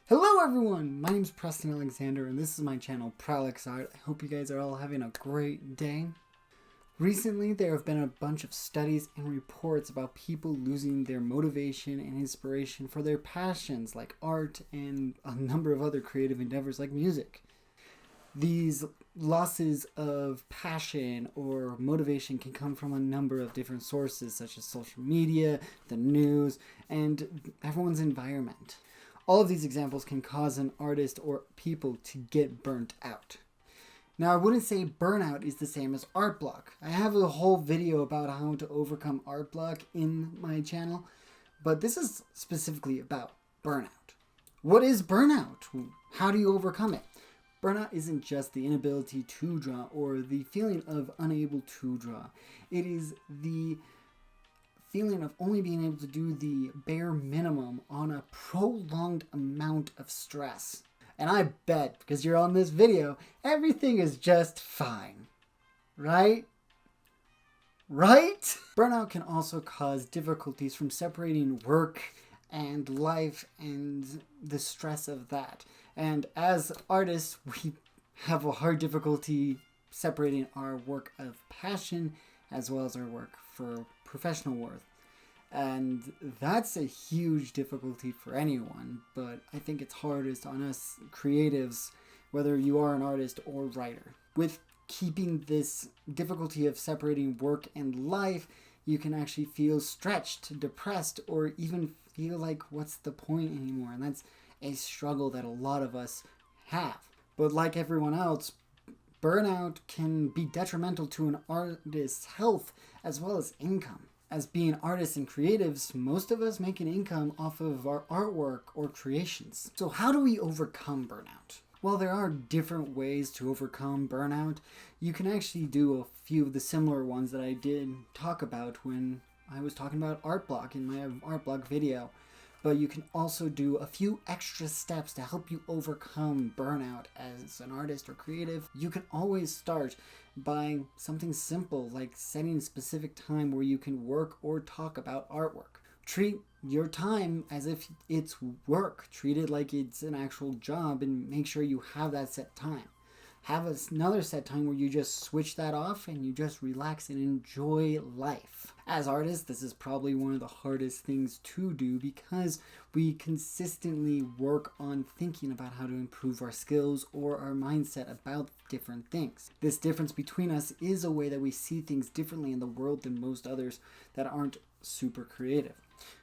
Hello everyone, my name is Preston Alexander and this is my channel Pralex Art. I hope you guys are all having a great day. Recently there have been a bunch of studies and reports about people losing their motivation and inspiration for their passions like art and a number of other creative endeavors like music. These losses of passion or motivation can come from a number of different sources such as social media, the news, and everyone's environment. All of these examples can cause an artist or people to get burnt out. Now, I wouldn't say burnout is the same as art block. I have a whole video about how to overcome art block in my channel, but this is specifically about burnout. What is burnout? How do you overcome it? Burnout isn't just the inability to draw or the feeling of unable to draw. It is the feeling of only being able to do the bare minimum on a prolonged amount of stress. And I bet, because you're on this video, everything is just fine. Right? Right? Burnout can also cause difficulties from separating work and life and the stress of that. And as artists, we have a hard difficulty separating our work of passion as well as our work for professional worth. And that's a huge difficulty for anyone, but I think it's hardest on us creatives, whether you are an artist or writer. With keeping this difficulty of separating work and life, you can actually feel stretched, depressed, or even feel like what's the point anymore? And that's a struggle that a lot of us have. But like everyone else, burnout can be detrimental to an artist's health as well as income. As being artists and creatives, most of us make an income off of our artwork or creations. So how do we overcome burnout? Well, there are different ways to overcome burnout. You can actually do a few of the similar ones that I did talk about when I was talking about art block in my art block video. But you can also do a few extra steps to help you overcome burnout as an artist or creative. You can always start by something simple like setting a specific time where you can work or talk about artwork. Treat your time as if it's work. Treat it like it's an actual job and make sure you have that set time. Have another set time where you just switch that off and you just relax and enjoy life. As artists, this is probably one of the hardest things to do because we consistently work on thinking about how to improve our skills or our mindset about different things. This difference between us is a way that we see things differently in the world than most others that aren't super creative.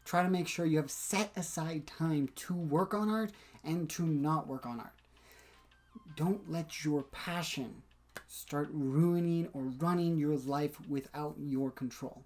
Try to make sure you have set aside time to work on art and to not work on art. Don't let your passion start ruining or running your life without your control.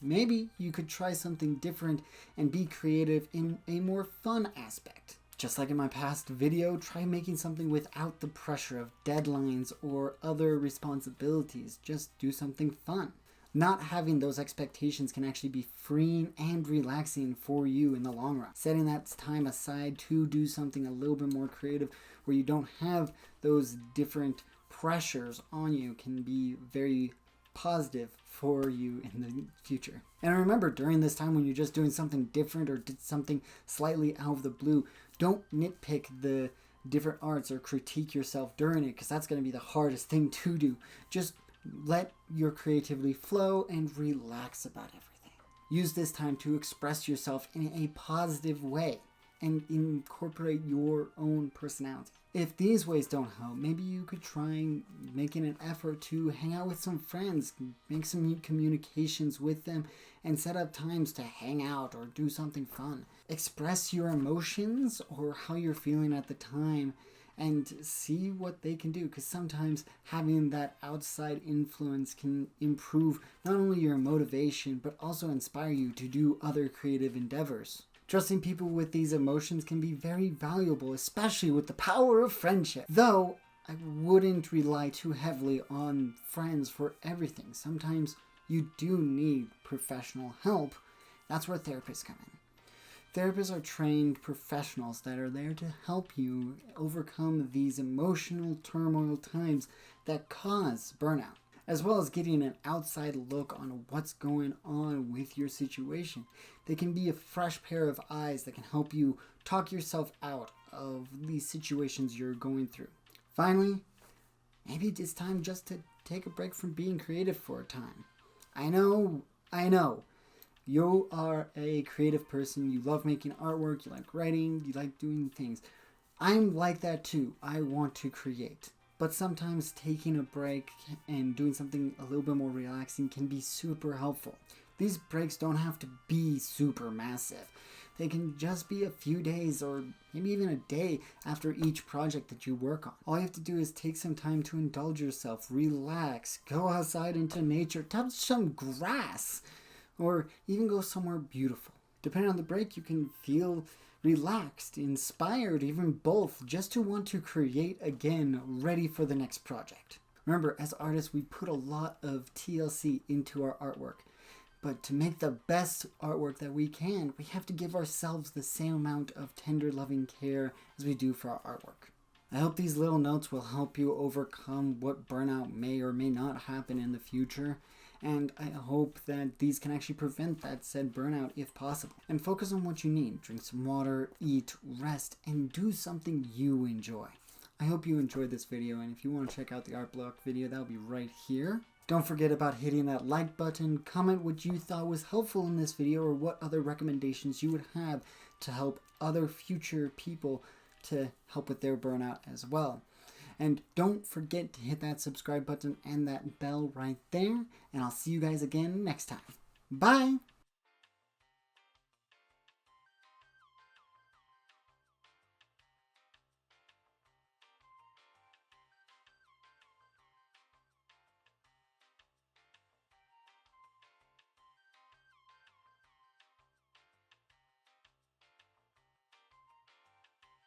Maybe you could try something different and be creative in a more fun aspect. Just like in my past video, try making something without the pressure of deadlines or other responsibilities. Just do something fun. Not having those expectations can actually be freeing and relaxing for you in the long run. Setting that time aside to do something a little bit more creative where you don't have those different pressures on you can be very positive for you in the future. And remember, during this time when you're just doing something different or did something slightly out of the blue, don't nitpick the different arts or critique yourself during it, because that's going to be the hardest thing to do. Just let your creativity flow and relax about everything. Use this time to express yourself in a positive way and incorporate your own personality. If these ways don't help, maybe you could try making an effort to hang out with some friends, make some communications with them, and set up times to hang out or do something fun. Express your emotions or how you're feeling at the time and see what they can do, because sometimes having that outside influence can improve not only your motivation but also inspire you to do other creative endeavors. Trusting people with these emotions can be very valuable, especially with the power of friendship. Though, I wouldn't rely too heavily on friends for everything. Sometimes you do need professional help. That's where therapists come in. Therapists are trained professionals that are there to help you overcome these emotional turmoil times that cause burnout. as well as getting an outside look on what's going on with your situation. They can be a fresh pair of eyes that can help you talk yourself out of these situations you're going through. Finally, maybe it's time just to take a break from being creative for a time. I know, you are a creative person. You love making artwork, you like writing, you like doing things. I'm like that too. I want to create. But sometimes taking a break and doing something a little bit more relaxing can be super helpful. These breaks don't have to be super massive. They can just be a few days or maybe even a day after each project that you work on. All you have to do is take some time to indulge yourself, relax, go outside into nature, touch some grass, or even go somewhere beautiful. Depending on the break, you can feel relaxed, inspired, even both, just to want to create again, ready for the next project. Remember, as artists, we put a lot of TLC into our artwork. But to make the best artwork that we can, we have to give ourselves the same amount of tender, loving care as we do for our artwork. I hope these little notes will help you overcome what burnout may or may not happen in the future. And I hope that these can actually prevent that said burnout if possible. And focus on what you need. Drink some water, eat, rest, and do something you enjoy. I hope you enjoyed this video, and if you want to check out the art block video, that'll be right here. Don't forget about hitting that like button, comment what you thought was helpful in this video or what other recommendations you would have to help other future people to help with their burnout as well. And don't forget to hit that subscribe button and that bell right there. And I'll see you guys again next time. Bye!